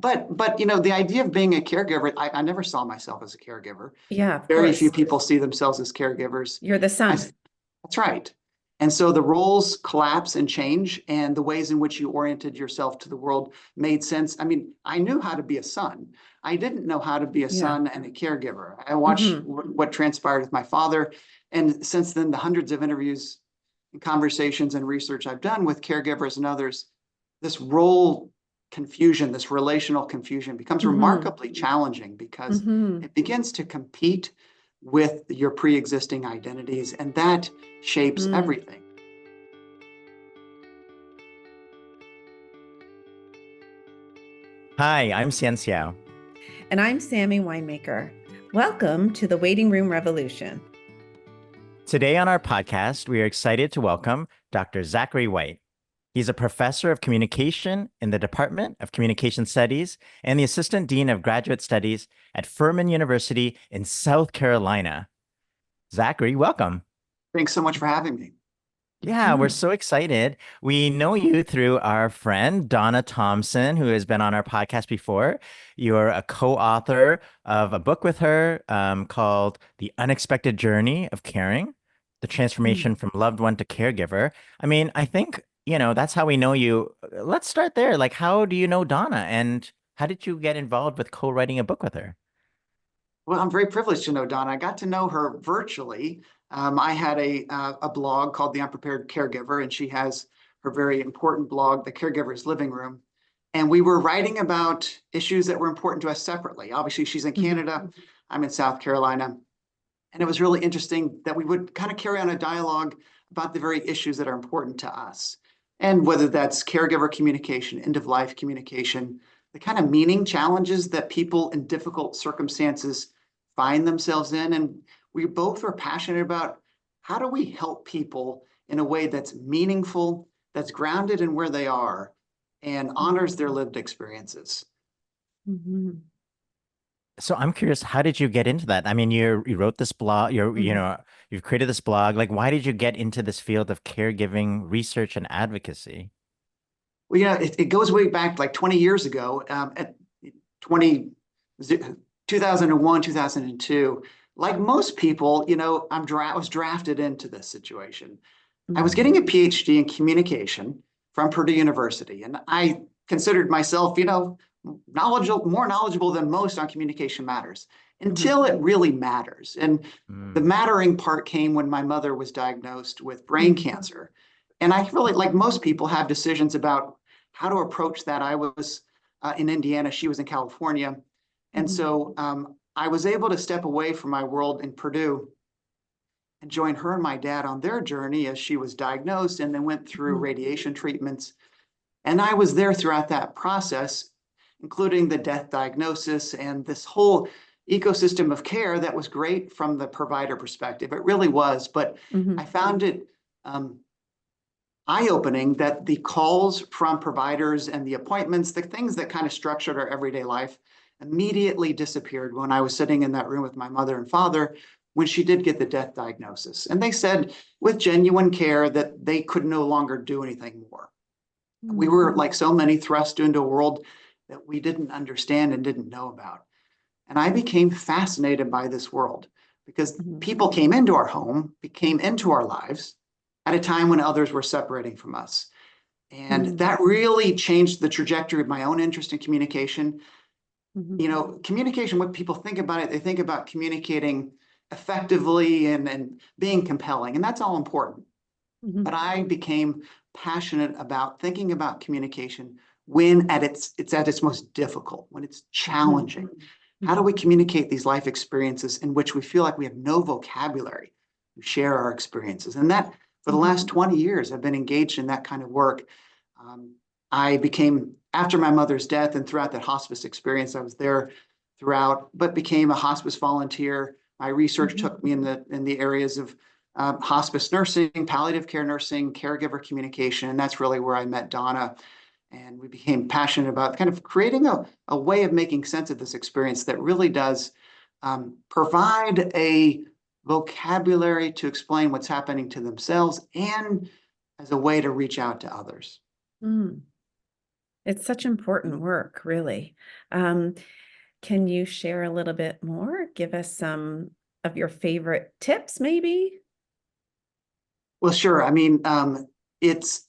but the idea of being a caregiver, I never saw myself as a caregiver. Yeah, of Very few course. people see themselves as caregivers. You're the I, son. that's right. And so the roles collapse and change, and the ways in which you oriented yourself to the world made sense. I mean, I knew how to be a son. I didn't know how to be a Yeah. son and a caregiver. I watched Hmm. what transpired with my father. And since then, the hundreds of interviews and conversations and research I've done with caregivers and others, this role confusion, this relational confusion becomes Hmm. remarkably challenging because Hmm. it begins to compete with your pre-existing identities, and that shapes Mm. everything. Hi, I'm Xian Xiao. And I'm Sammy Winemaker. Welcome to the Waiting Room Revolution. Today on our podcast, we are excited to welcome Dr. Zachary White. He's a professor of communication in the Department of Communication Studies and the Assistant Dean of Graduate Studies at Furman University in South Carolina. Zachary, welcome. Thanks so much for having me. Yeah, we're so excited. We know you through our friend, Donna Thompson, who has been on our podcast before. You're a co-author of a book with her called The Unexpected Journey of Caring, the Mm. transformation from loved one to caregiver. I mean, I think, that's how we know you. Let's start there. Like, how do you know Donna and how did you get involved with co-writing a book with her? Well, I'm very privileged to know Donna. I got to know her virtually. I had a blog called The Unprepared Caregiver, and she has her very important blog, The Caregiver's Living Room. And we were writing about issues that were important to us separately. Obviously, she's in Mhm. Canada, I'm in South Carolina. And it was really interesting that we would kind of carry on a dialogue about the very issues that are important to us. And whether that's caregiver communication, end of life communication, the kind of meaning challenges that people in difficult circumstances find themselves in. And we both were passionate about how do we help people in a way that's meaningful, that's grounded in where they are, and honors their lived experiences. Mhm. So I'm curious, how did you get into that? I mean, you wrote this blog, Mhm. you've created this blog. Like, why did you get into this field of caregiving research and advocacy? Well, it goes way back like 20 years ago, at 20, 2001, 2002. Like most people, I was drafted into this situation. I was Mhm. getting a PhD in communication from Purdue University, and I considered myself, more knowledgeable than most on communication matters Mhm. until it really matters. And the Mm, mattering part came when my mother was diagnosed with brain Mhm. cancer. And I really, like most people, have decisions about how to approach that. I was in Indiana, she was in California. And Mhm. so I was able to step away from my world in Purdue and join her and my dad on their journey as she was diagnosed and then went through Mhm. radiation treatments. And I was there throughout that process, including the death diagnosis and this whole ecosystem of care that was great from the provider perspective. It really was. But I Mhm. found it um, eye-opening that the calls from providers and the appointments, the things that kind of structured our everyday life, immediately disappeared when I was sitting in that room with my mother and father when she did get the death diagnosis. And they said with genuine care that they could no longer do anything more. We Mhm. were, like so many, thrust into a world that we didn't understand and didn't know about. And I became fascinated by this world because Mhm. people came into our home, came into our lives at a time when others were separating from us. And Mhm. that really changed the trajectory of my own interest in communication. Mhm. Communication, what people think about it, they think about communicating effectively and being compelling, and that's all important. But Mhm. I became passionate about thinking about communication when it's at its most difficult, when it's Mhm. challenging. How do Mhm. we communicate these life experiences in which we feel like we have no vocabulary to share our experiences? And that for the last Mhm. 20 years, I've been engaged in that kind of work. Um, I became, after my mother's death and throughout that hospice experience, I was there throughout, but became a hospice volunteer. My research Mhm. took me in the areas of hospice nursing, palliative care nursing, caregiver communication, and that's really where I met Donna. And we became passionate about kind of creating a way of making sense of this experience that really does provide a vocabulary to explain what's happening to themselves and as a way to reach out to others. Mhm. It's such important work, really. Um, can you share a little bit more? Give us some of your favorite tips, maybe? Well, sure. I mean, it's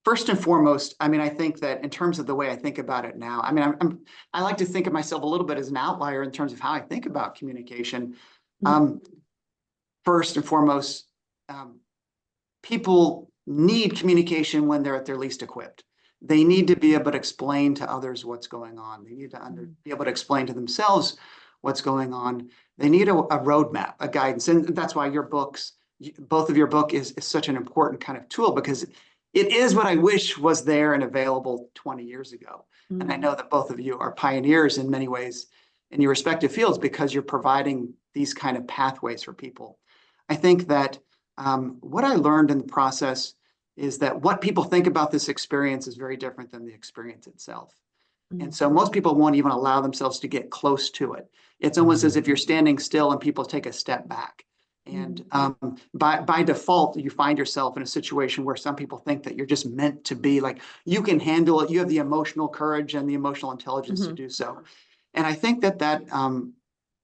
first and foremost, I mean, I think that in terms of the way I think about it now, I mean, I like to think of myself a little bit as an outlier in terms of how I think about communication. Um, First and foremost, um, people need communication when they're at their least equipped. They need to be able to explain to others what's going on. They need to be able to explain to themselves what's going on. They need a roadmap, a guidance. And that's why your books, both of your book is such an important kind of tool, because it is what I wish was there and available 20 years ago. And I know that both of you are pioneers in many ways in your respective fields because you're providing these kind of pathways for people. I think that what I learned in the process is that what people think about this experience is very different than the experience itself. And so most people won't even allow themselves to get close to it. It's almost as if you're standing still and people take a step back. And by default, you find yourself in a situation where some people think that you're just meant to be like, you can handle it. You have the emotional courage and the emotional intelligence to do so. And I think that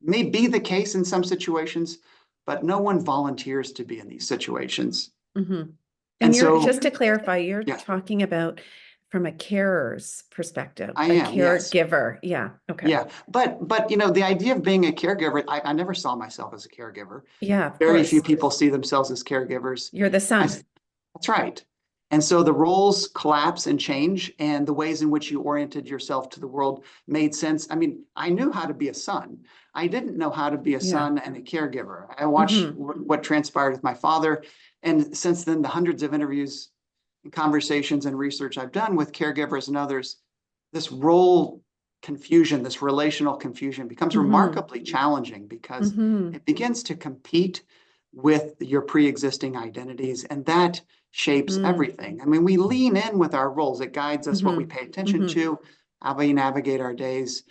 may be the case in some situations, but no one volunteers to be in these situations. And so, just to clarify, you're yeah. talking about from a carer's perspective, I a am, yes. caregiver. Yeah. Okay. Yeah. But you know, the idea of being a caregiver, I never saw myself as a caregiver. Yeah, of Very course. few people see themselves as caregivers. You're the son. That's right. And so the roles collapse and change, and the ways in which you oriented yourself to the world made sense. I mean, I knew how to be a son. I didn't know how to be a son and a caregiver. I watched what transpired with my father. And since then, the hundreds of interviews and conversations and research I've done with caregivers and others, this role confusion, this relational confusion becomes remarkably challenging because it begins to compete with your pre-existing identities, and that shapes everything. I mean, we lean in with our roles. It guides us what we pay attention to, how we navigate our days.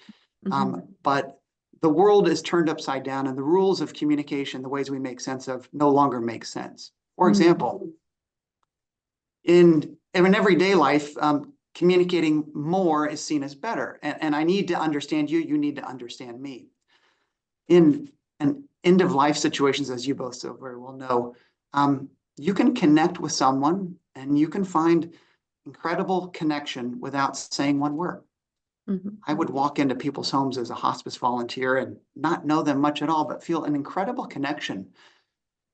But the world is turned upside down, and the rules of communication, the ways we make sense of, no longer make sense. For example, in everyday life, communicating more is seen as better. And I need to understand you, you need to understand me. In an end of life situations, as you both so very well know, you can connect with someone and you can find incredible connection without saying one word. I would walk into people's homes as a hospice volunteer and not know them much at all, but feel an incredible connection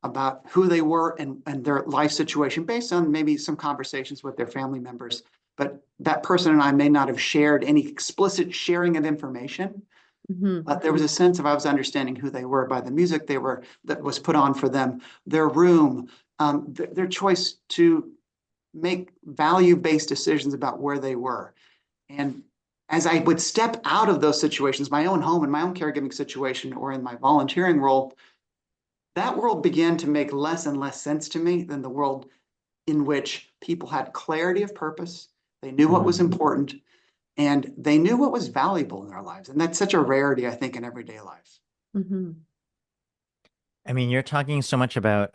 about who they were and their life situation based on maybe some conversations with their family members. But that person and I may not have shared any explicit sharing of information, but there was a sense of I was understanding who they were by the music that was put on for them, their room, their choice to make value-based decisions about where they were. And as I would step out of those situations, my own home and my own caregiving situation, or in my volunteering role, that world began to make less and less sense to me than the world in which people had clarity of purpose. They knew what was important, and they knew what was valuable in their lives. And that's such a rarity, I think, in everyday life. I mean, you're talking so much about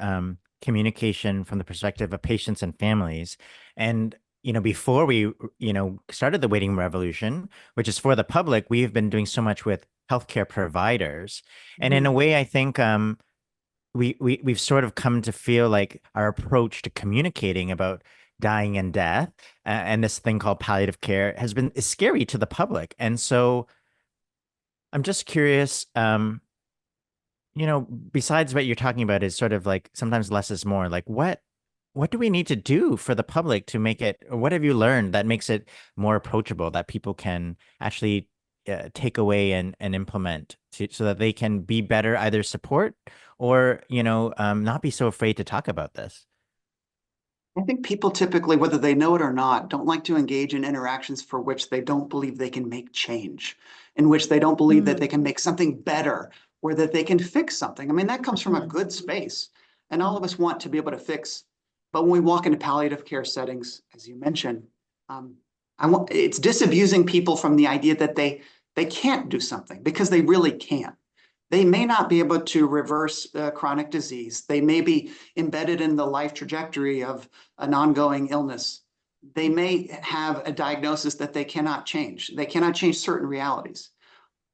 communication from the perspective of patients and families. And, you know, before we, started the waiting revolution, which is for the public, we've been doing so much with healthcare providers. And in a way, I think we've sort of come to feel like our approach to communicating about dying and death and this thing called palliative care is scary to the public. And so I'm just curious, besides what you're talking about is sort of like sometimes less is more, like what do we need to do for the public to make it, or what have you learned that makes it more approachable, that people can actually take away and implement so that they can be better, either support or, not be so afraid to talk about this? I think people typically, whether they know it or not, don't like to engage in interactions for which they don't believe they can make change, in which they don't believe that they can make something better or that they can fix something. I mean, that comes from a good space, and all of us want to be able to fix. But when we walk into palliative care settings, as you mentioned, it's disabusing people from the idea that they can't do something, because they really can't. They may not be able to reverse chronic disease. They may be embedded in the life trajectory of an ongoing illness, they may have a diagnosis that they cannot change. They cannot change certain realities,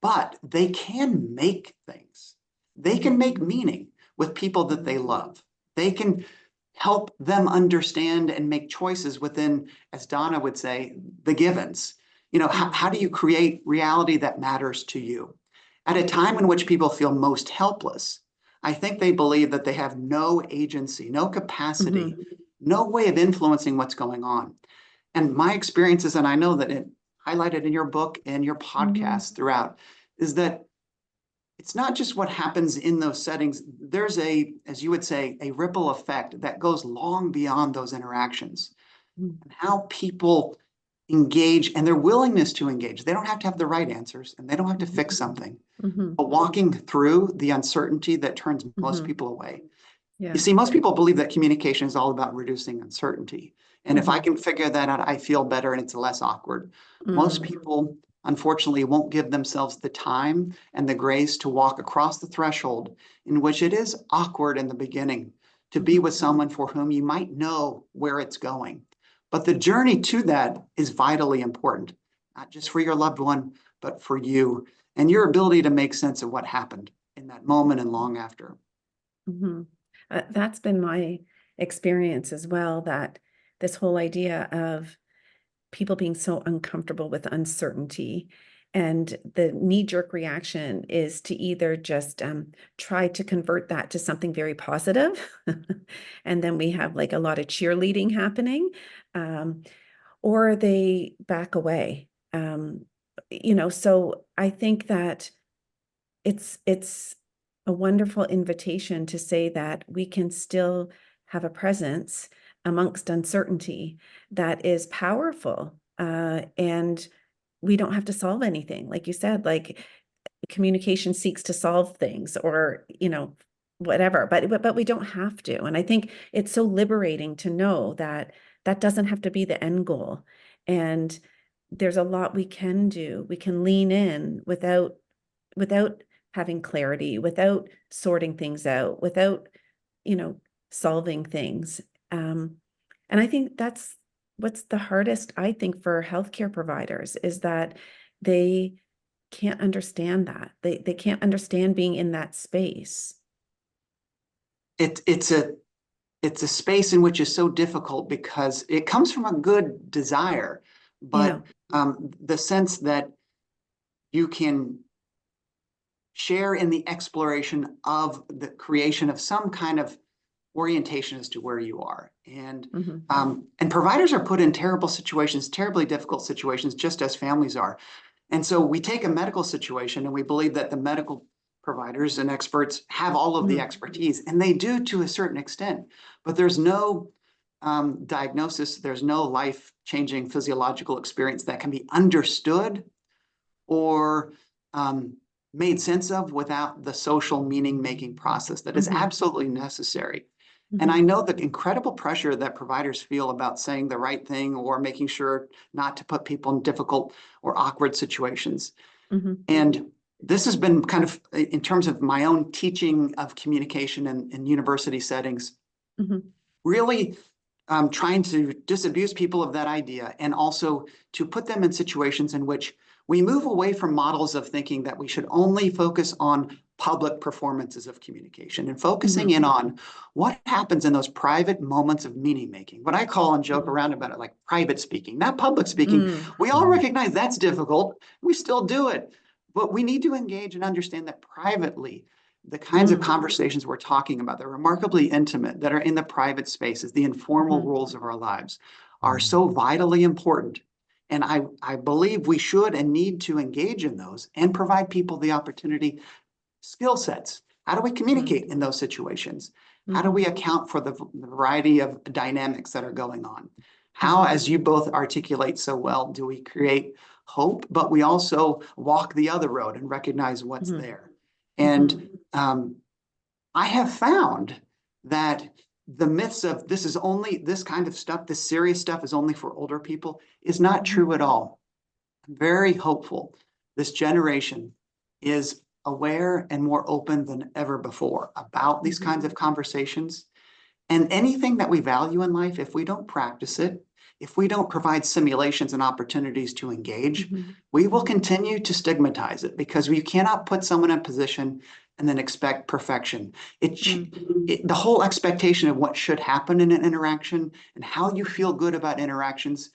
but they can make things. They can make meaning with people that they love. They can help them understand and make choices within, as Donna would say, the givens. You know, how do you create reality that matters to you? At a time in which people feel most helpless, I think they believe that they have no agency, no capacity, no way of influencing what's going on. And my experiences, and I know that it highlighted in your book and your podcast throughout, is that it's not just what happens in those settings. There's a, as you would say, a ripple effect that goes long beyond those interactions. And how people engage and their willingness to engage. They don't have to have the right answers and they don't have to fix something. But walking through the uncertainty that turns most people away. Yeah. You see, most people believe that communication is all about reducing uncertainty. And if I can figure that out, I feel better and it's less awkward. Most people, unfortunately, won't give themselves the time and the grace to walk across the threshold in which it is awkward in the beginning to be with someone for whom you might know where it's going. But the journey to that is vitally important, not just for your loved one, but for you and your ability to make sense of what happened in that moment and long after. That's been my experience as well, that this whole idea of people being so uncomfortable with uncertainty, and the knee-jerk reaction is to either just try to convert that to something very positive, and then we have like a lot of cheerleading happening, or they back away. You know, so I think that it's a wonderful invitation to say that we can still have a presence amongst uncertainty that is powerful, and we don't have to solve anything. Like you said, like communication seeks to solve things, or, you know, whatever, but we don't have to. And I think it's so liberating to know that that doesn't have to be the end goal. And there's a lot we can do. We can lean in without having clarity, without sorting things out, without, you know, solving things. And I think that's what's the hardest, I think, for healthcare providers, is that they can't understand that. They can't understand being in that space. It's a space in which is so difficult because it comes from a good desire, but the sense that you can share in the exploration of the creation of some kind of orientation as to where you are. And providers are put in terrible situations, terribly difficult situations, just as families are. And so we take a medical situation and we believe that the medical providers and experts have all of the expertise, and they do to a certain extent, but there's no diagnosis, there's no life-changing physiological experience that can be understood or made sense of without the social meaning-making process that is absolutely necessary. And I know the incredible pressure that providers feel about saying the right thing or making sure not to put people in difficult or awkward situations. And this has been kind of, in terms of my own teaching of communication in university settings, really trying to disabuse people of that idea, and also to put them in situations in which we move away from models of thinking that we should only focus on public performances of communication and focusing in on what happens in those private moments of meaning making, what I call and joke around about it like private speaking, not public speaking. We all recognize that's difficult. We still do it, but we need to engage and understand that privately, the kinds of conversations we're talking about, they're remarkably intimate, that are in the private spaces, the informal roles of our lives, are so vitally important. And I believe we should and need to engage in those and provide people the opportunity, skill sets. How do we communicate in those situations? How do we account for the variety of dynamics that are going on? How, as you both articulate so well, do we create hope, but we also walk the other road and recognize what's there? And I have found that the myths of this is only, this kind of stuff, this serious stuff is only for older people, is not true at all. I'm very hopeful this generation is aware and more open than ever before about these kinds of conversations. And anything that we value in life, if we don't practice it, if we don't provide simulations and opportunities to engage, Mhm. we will continue to stigmatize it because we cannot put someone in position and then expect perfection. The whole expectation of what should happen in an interaction and how you feel good about interactions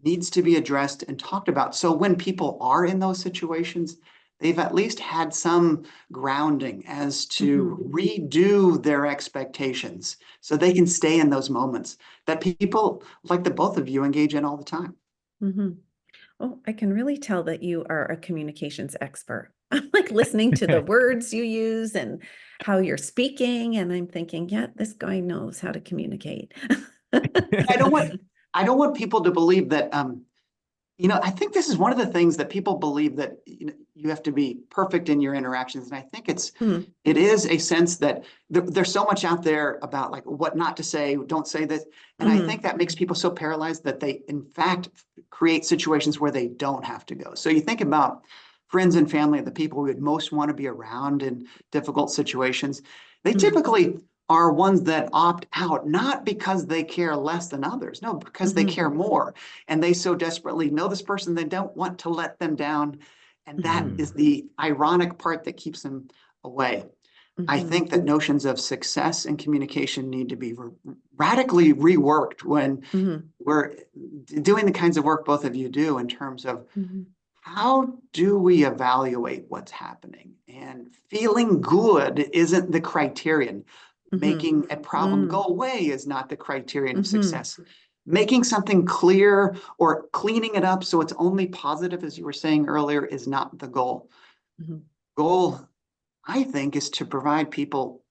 needs to be addressed and talked about. So when people are in those situations, they've at least had some grounding as to redo their expectations so they can stay in those moments that people like the both of you engage in all the time. Mhm. Oh, I can really tell that you are a communications expert. I'm like listening to the words you use and how you're speaking, and I'm thinking, yeah, this guy knows how to communicate. I don't want I don't want people to believe that I think this is one of the things that people believe that you have to be perfect in your interactions. And I think Hmm. it is a sense that there's so much out there about like what not to say, don't say this. And I think that makes people so paralyzed that they, in fact, create situations where they don't have to go. So you think about friends and family, the people we would most want to be around in difficult situations. They typically are ones that opt out, not because they care less than others, no, because they care more. And they so desperately know this person, they don't want to let them down. And that is the ironic part that keeps them away. I think that notions of success and communication need to be radically reworked when we're doing the kinds of work both of you do in terms of how do we evaluate what's happening? And feeling good isn't the criterion. Making a problem go away is not the criterion of success. Making something clear or cleaning it up so it's only positive, as you were saying earlier, is not the goal. Goal, I think, is to provide people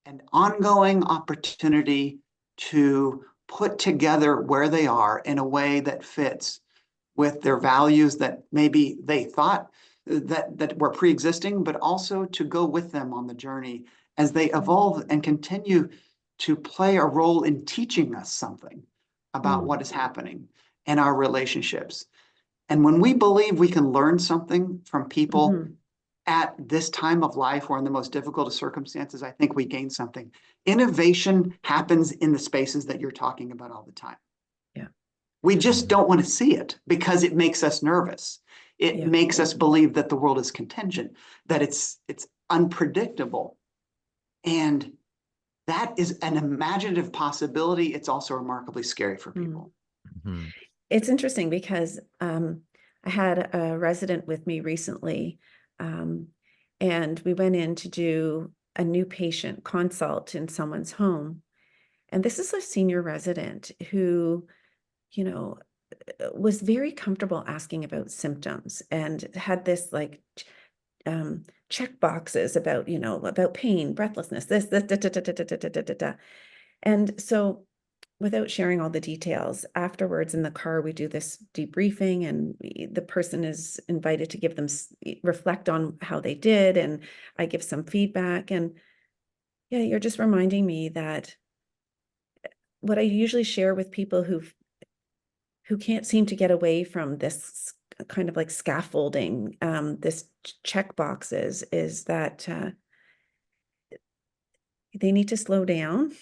an ongoing opportunity to put together where they are in a way that fits with their values that maybe they thought that were pre-existing, but also to go with them on the journey as they evolve and continue to play a role in teaching us something about what is happening in our relationships. And when we believe we can learn something from people at this time of life or in the most difficult of circumstances, I think we gain something. Innovation happens in the spaces that you're talking about all the time. Yeah. We just don't want to see it because it makes us nervous. It makes us believe that the world is contingent, that it's unpredictable. And that is an imaginative possibility. It's also remarkably scary for people. It's interesting because I had a resident with me recently, and we went in to do a new patient consult in someone's home. And this is a senior resident who, was very comfortable asking about symptoms and had this like check boxes about, about pain, breathlessness, this, da, da, da, da, da, da, da, da, da. And so without sharing all the details, afterwards in the car, we do this debriefing and the person is invited to give them, reflect on how they did. And I give some feedback. And yeah, you're just reminding me that what I usually share with people who can't seem to get away from this kind of like scaffolding, this check boxes, is that they need to slow down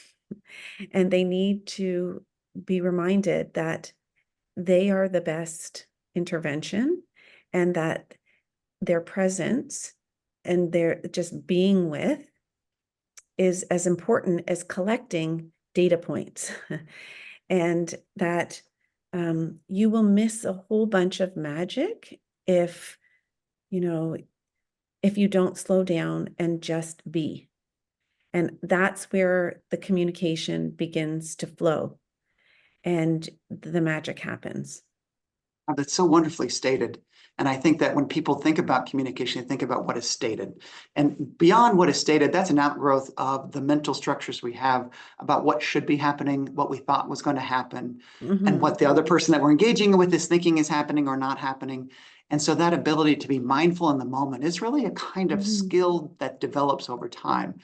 and they need to be reminded that they are the best intervention and that their presence and their just being with is as important as collecting data points. And that you will miss a whole bunch of magic if you don't slow down and just be. And that's where the communication begins to flow and the magic happens. That's so wonderfully stated. And I think that when people think about communication, they think about what is stated. And beyond what is stated, that's an outgrowth of the mental structures we have about what should be happening, what we thought was going to happen, and what the other person that we're engaging with is thinking is happening or not happening. And so that ability to be mindful in the moment is really a kind of skill that develops over time.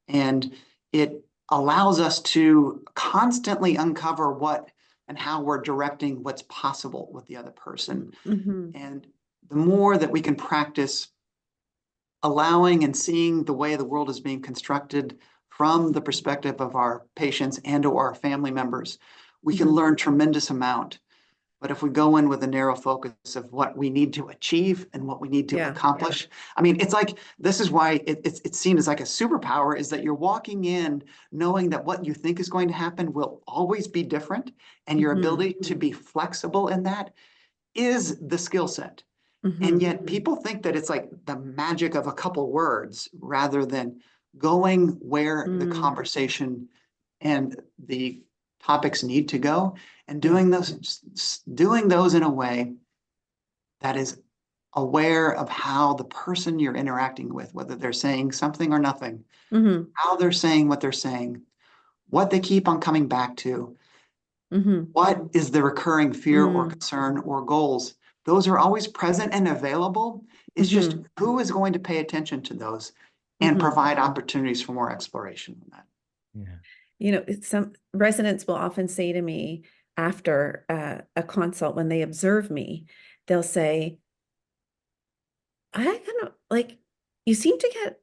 And it allows us to constantly uncover what and how we're directing what's possible with the other person. And the more that we can practice allowing and seeing the way the world is being constructed from the perspective of our patients and or our family members, we can learn tremendous amount. But if we go in with a narrow focus of what we need to achieve and what we need to Yeah. accomplish, I mean, it's like, this is why it's seen as like a superpower, is that you're walking in knowing that what you think is going to happen will always be different. And your Mhm. ability to be flexible in that is the skill set. Mhm. And yet people think that it's like the magic of a couple words rather than going where the Mm. conversation and the topics need to go, and Yeah. doing those in a way that is aware of how the person you're interacting with, whether they're saying something or nothing, Mhm. how they're saying what they're saying, what they keep on coming back to, Mhm. what is the recurring fear or Mm. concern or goals. Those are always present and available. It's just Mhm. who is going to pay attention to those and Mhm. provide opportunities for more exploration on that. Yeah. You know, some residents will often say to me after a consult, when they observe me, they'll say, I kind of like, you seem to get,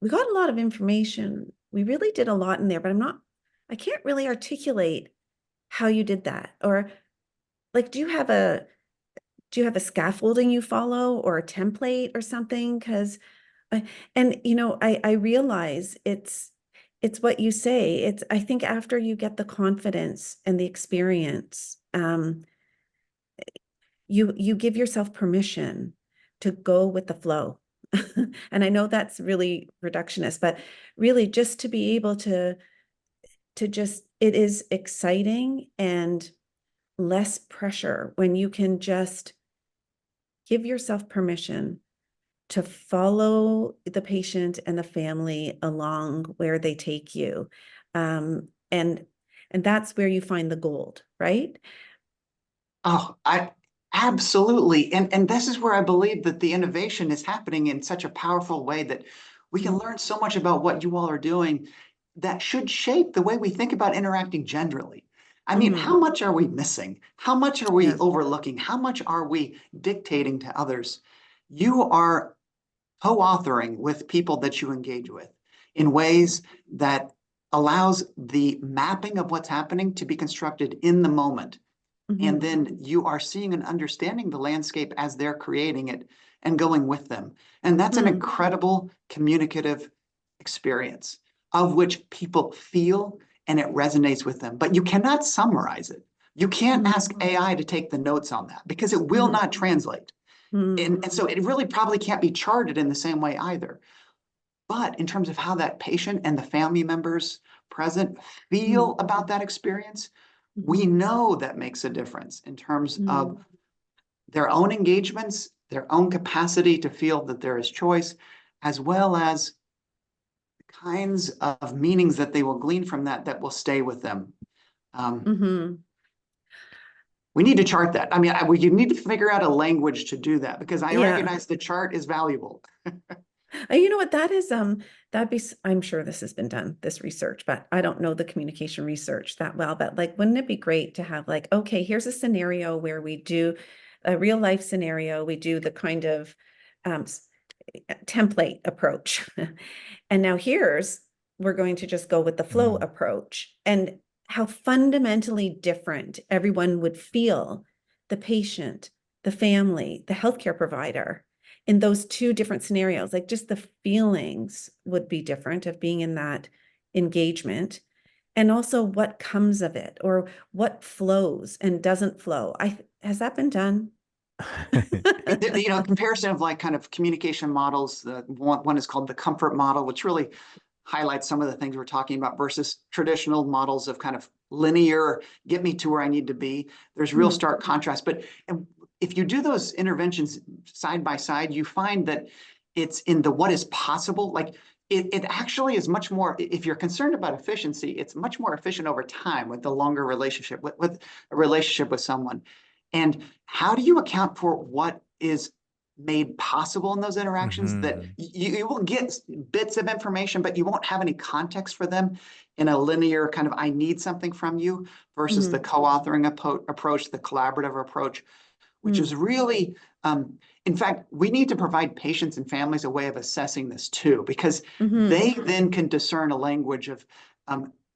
we got a lot of information. We really did a lot in there, but I can't really articulate how you did that. Or like, do you have a scaffolding you follow or a template or something? Because, and you know, I realize it's what you say. I think after you get the confidence and the experience, you give yourself permission to go with the flow. And I know that's really reductionist, but really just to be able to just, it is exciting and less pressure when you can just give yourself permission to follow the patient and the family along where they take you. And that's where you find the gold, right? Oh, I absolutely. And this is where I believe that the innovation is happening in such a powerful way that we can learn so much about what you all are doing that should shape the way we think about interacting generally. I mean, Mhm. how much are we missing? How much are we Yeah. overlooking? How much are we dictating to others? You are co-authoring with people that you engage with in ways that allows the mapping of what's happening to be constructed in the moment. And Mhm. then you are seeing and understanding the landscape as they're creating it and going with them. And that's an Mm. incredible communicative experience of which people feel and it resonates with them. But you cannot summarize it. You can't ask Mhm. AI to take the notes on that because it will Mhm. not translate. Mm. And so it really probably can't be charted in the same way either. But in terms of how that patient and the family members present feel about that experience, we know that makes a difference in terms of Mm. their own engagements, their own capacity to feel that there is choice, as well as the kinds of meanings that they will glean from that that will stay with them. Mhm. We need to chart that. I mean, we need to figure out a language to do that because I Yeah. recognize the chart is valuable. You know what, that is, I'm sure this has been done, this research, but I don't know the communication research that well, but like, wouldn't it be great to have like, okay, here's a scenario where we do a real life scenario, we do the kind of um, template approach. And now we're going to just go with the flow approach, and how fundamentally different everyone would feel, the patient, the family, the healthcare provider, in those two different scenarios. Like just the feelings would be different of being in that engagement, and also what comes of it or what flows and doesn't flow. Has that been done? You know, comparison of like kind of communication models. One is called the comfort model, which really highlights some of the things we're talking about versus traditional models of kind of linear, get me to where I need to be. There's real stark contrast. But if you do those interventions side by side, you find that it's in the what is possible. Like it actually is much more, if you're concerned about efficiency, it's much more efficient over time with the longer relationship, with a relationship with someone. And how do you account for what is made possible in those interactions that you will get bits of information, but you won't have any context for them in a linear kind of, I need something from you versus the co-authoring approach, the collaborative approach, which is really, in fact, we need to provide patients and families a way of assessing this too, because they then can discern a language of,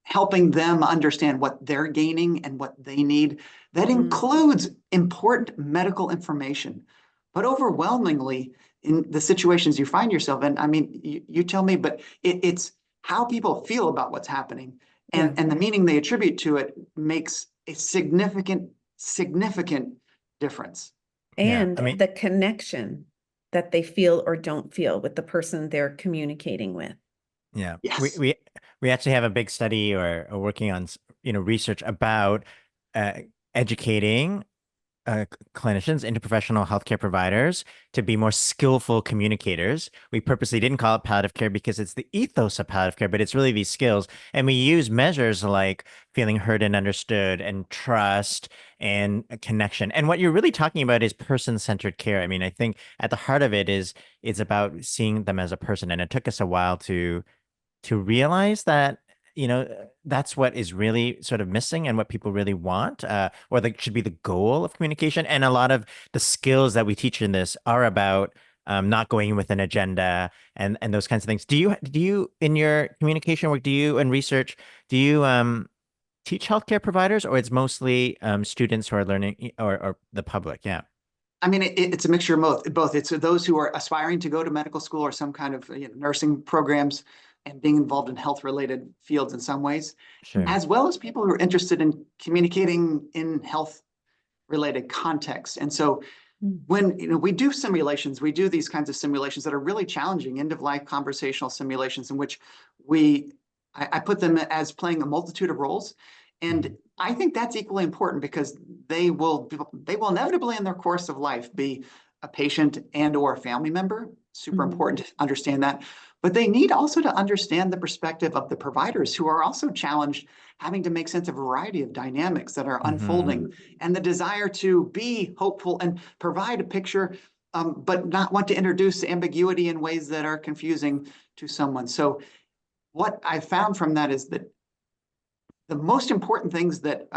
helping them understand what they're gaining and what they need. That Mhm. includes important medical information. But overwhelmingly, in the situations you find yourself in, I mean, you tell me, but it's how people feel about what's happening Yeah. and the meaning they attribute to it makes a significant difference. Yeah, And I mean, the connection that they feel or don't feel with the person they're communicating with. yeah, Yes. we actually have a big study or working on research about uh, educating clinicians into professional healthcare providers to be more skillful communicators. We purposely didn't call it palliative care because it's the ethos of palliative care, but it's really these skills. And we use measures like feeling heard and understood and trust and a connection. And what you're really talking about is person-centered care. I mean, I think at the heart of it is it's about seeing them as a person. And it took us a while to realize that that's what is really sort of missing and what people really want, or that should be the goal of communication. And a lot of the skills that we teach in this are about not going in with an agenda and those kinds of things. Do you in your communication work, and research, do you teach healthcare providers, or it's mostly students who are learning, or the public? Yeah. I mean, it's a mixture of both. It's those who are aspiring to go to medical school or some kind of nursing programs and being involved in health-related fields in some ways, Sure. as well as people who are interested in communicating in health-related contexts. And so when we do simulations, we do these kinds of simulations that are really challenging, end-of-life conversational simulations in which I put them as playing a multitude of roles. And I think that's equally important because they will inevitably in their course of life be a patient and or a family member. Super important to understand that. But they need also to understand the perspective of the providers who are also challenged, having to make sense of a variety of dynamics that are unfolding, and the desire to be hopeful and provide a picture, but not want to introduce ambiguity in ways that are confusing to someone. So what I found from that is that the most important things that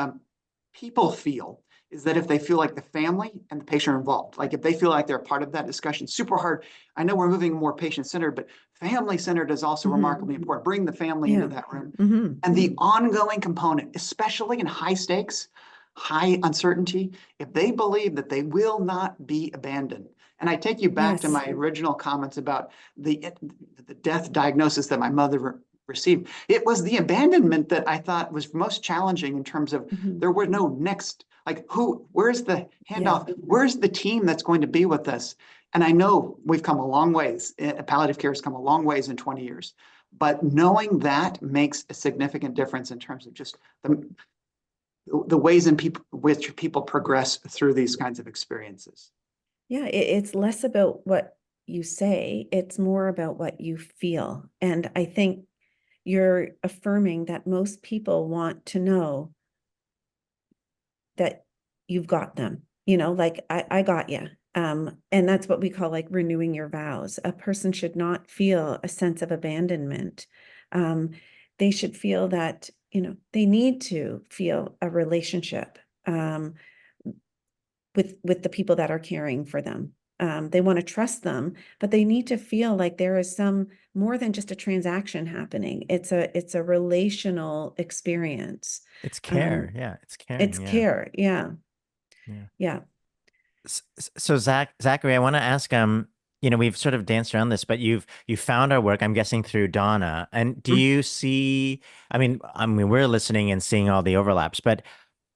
people feel is that if they feel like the family and the patient are involved, like if they feel like they're a part of that discussion, super hard. I know we're moving more patient-centered, but family-centered is also remarkably important. Bring the family into that room. And the ongoing component, especially in high stakes, high uncertainty, if they believe that they will not be abandoned. And I take you back to my original comments about the death diagnosis that my mother received. It was the abandonment that I thought was most challenging in terms of there were no next, like where's the handoff? Where's the team that's going to be with us? And I know we've come a long ways. Palliative care has come a long ways in 20 years. But knowing that makes a significant difference in terms of just the ways in which people progress through these kinds of experiences. Yeah, it's less about what you say, it's more about what you feel. And I think you're affirming that most people want to know that you've got them, like I got you. And that's what we call like renewing your vows. A person should not feel a sense of abandonment. They should feel that, they need to feel a relationship with the people that are caring for them. They want to trust them, but they need to feel like there is some more than just a transaction happening. It's a relational experience. It's care. Yeah, it's caring. It's care. Yeah. Yeah. Yeah. So Zachary, I want to ask, we've sort of danced around this, but you found our work, I'm guessing, through Donna. And do you see, I mean, we're listening and seeing all the overlaps, but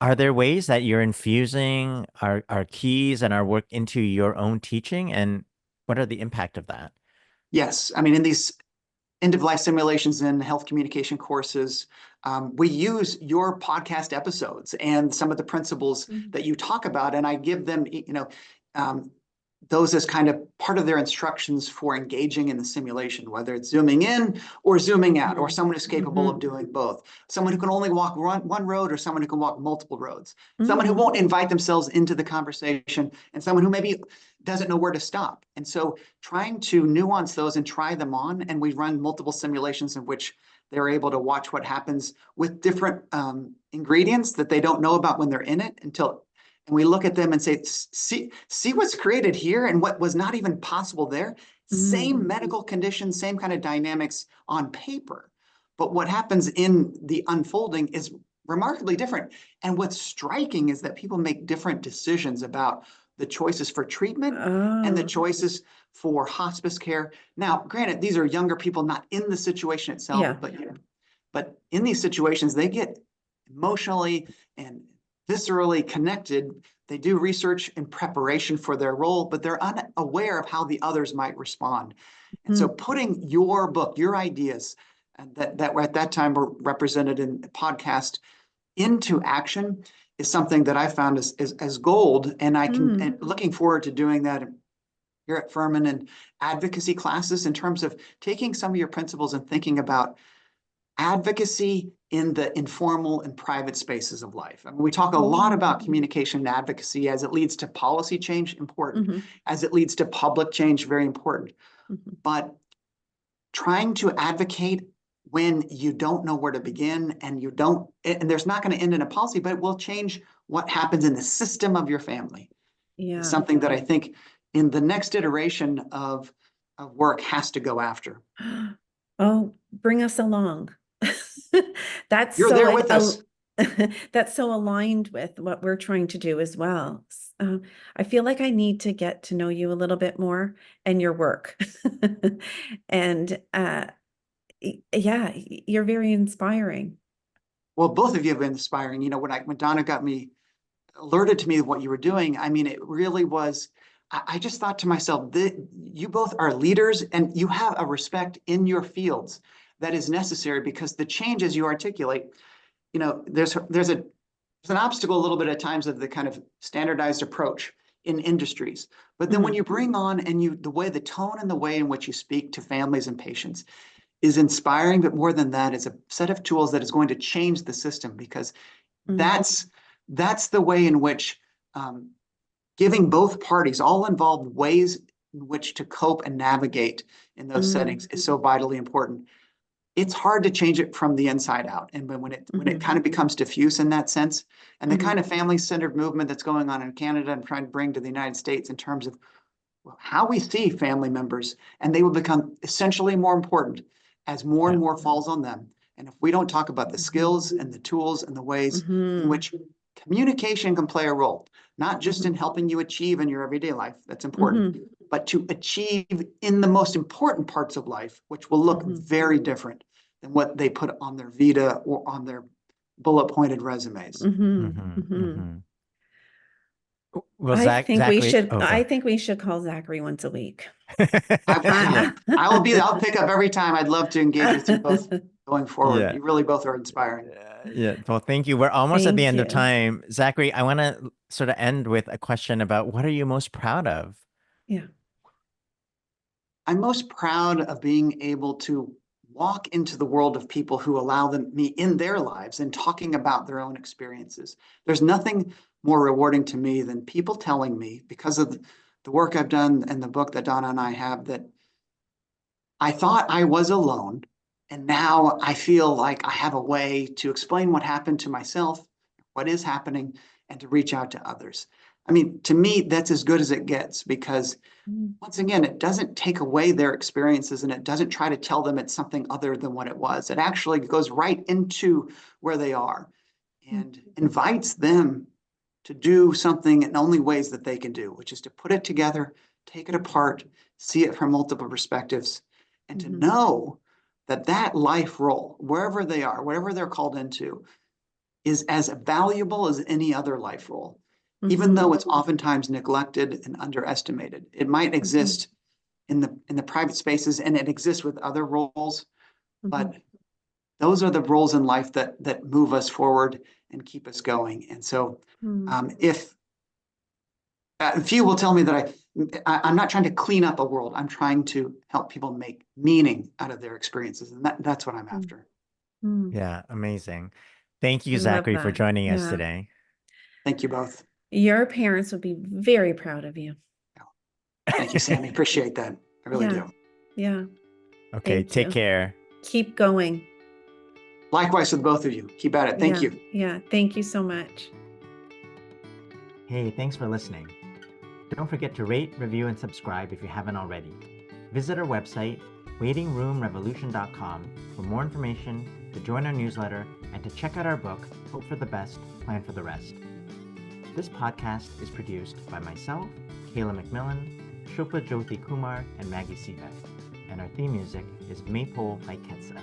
are there ways that you're infusing our keys and our work into your own teaching? And what are the impact of that? Yes. I mean, in these end-of-life simulations and health communication courses, we use your podcast episodes and some of the principles that you talk about, and I give them, those as kind of part of their instructions for engaging in the simulation, whether it's zooming in or zooming out, or someone who's capable of doing both. Someone who can only walk one road, or someone who can walk multiple roads. Someone who won't invite themselves into the conversation, and someone who maybe doesn't know where to stop. And so trying to nuance those and try them on, and we run multiple simulations in which they're able to watch what happens with different ingredients that they don't know about when they're in it and we look at them and say, see what's created here and what was not even possible there. Same medical conditions, same kind of dynamics on paper, But what happens in the unfolding is remarkably different. And what's striking is that people make different decisions about the choices for treatment and the Oh, choices for hospice care. Now, granted, these are younger people not in the situation itself, Yeah. but in these situations, they get emotionally and viscerally connected. They do research in preparation for their role, but they're unaware of how the others might respond. And so putting your book, your ideas that were at that time were represented in a podcast into action is something that I found as gold. And and looking forward to doing that here at Furman and advocacy classes in terms of taking some of your principles and thinking about advocacy in the informal and private spaces of life. I mean, we talk a lot about communication and advocacy as it leads to policy change, important, as it leads to public change, very important. But trying to advocate when you don't know where to begin and there's not going to end in a policy, but it will change what happens in the system of your family. Yeah. It's something that I think in the next iteration of work has to go after. Oh, bring us along. That's You're so there with us. that's so aligned with what we're trying to do as well. I feel like I need to get to know you a little bit more and your work. And yeah, you're very inspiring. Well, both of you have been inspiring. You know, when Donna alerted to me of what you were doing, I mean, it really was. I just thought to myself that you both are leaders and you have a respect in your fields that is necessary, because the changes you articulate, you know, there's an obstacle a little bit at times of the kind of standardized approach in industries. But then when you bring on the tone and the way in which you speak to families and patients is inspiring, but more than that, it's a set of tools that is going to change the system, because that's the way in which giving both parties all involved ways in which to cope and navigate in those settings is so vitally important. It's hard to change it from the inside out. And when it kind of becomes diffuse in that sense, and the kind of family-centered movement that's going on in Canada and trying to bring to the United States in terms of how we see family members, and they will become essentially more important as more and more falls on them. And if we don't talk about the skills and the tools and the ways in which communication can play a role, not just in helping you achieve in your everyday life, that's important, but to achieve in the most important parts of life, which will look very different than what they put on their Vita or on their bullet-pointed resumes. Well, I think we Zachary, should. go I ahead. think we should call Zachary once a week. I'll pick up every time. I'd love to engage with you both going forward. Yeah. You really both are inspiring. Yeah. Well, thank you. We're almost at the Thank end of you. time. Zachary, I want to sort of end with a question about what are you most proud of? Yeah. I'm most proud of being able to walk into the world of people who allow me in their lives and talking about their own experiences. There's nothing more rewarding to me than people telling me, because of the work I've done and the book that Donna and I have, that I thought I was alone, and now I feel like I have a way to explain what happened to myself, what is happening, and to reach out to others. I mean, to me, that's as good as it gets, because once again, it doesn't take away their experiences, and it doesn't try to tell them it's something other than what it was. It actually goes right into where they are and invites them to do something in only ways that they can do, which is to put it together, take it apart, see it from multiple perspectives, and to know that that life role, wherever they are, whatever they're called into, is as valuable as any other life role, even though it's oftentimes neglected and underestimated. It might exist in the private spaces, and it exists with other roles, but those are the roles in life that move us forward and keep us going. And so if few will tell me that I'm not trying to clean up a world, I'm trying to help people make meaning out of their experiences. And that's what I'm after. Yeah, amazing. Thank you, I love Zachary, for that. joining us Yeah. today. Thank you both. Your parents would be very proud of you. Thank you, Sammy. Appreciate that. I really do. Yeah. Okay, Thank take you. care. Keep going. Likewise with both of you. Keep at it. Thank you. Yeah. Thank you so much. Hey, thanks for listening. Don't forget to rate, review, and subscribe if you haven't already. Visit our website, waitingroomrevolution.com for more information, to join our newsletter, and to check out our book, Hope for the Best, Plan for the Rest. This podcast is produced by myself, Kayla McMillan, Shilpa Jyoti Kumar, and Maggie Seebeck. And our theme music is Maypole by Ketsa.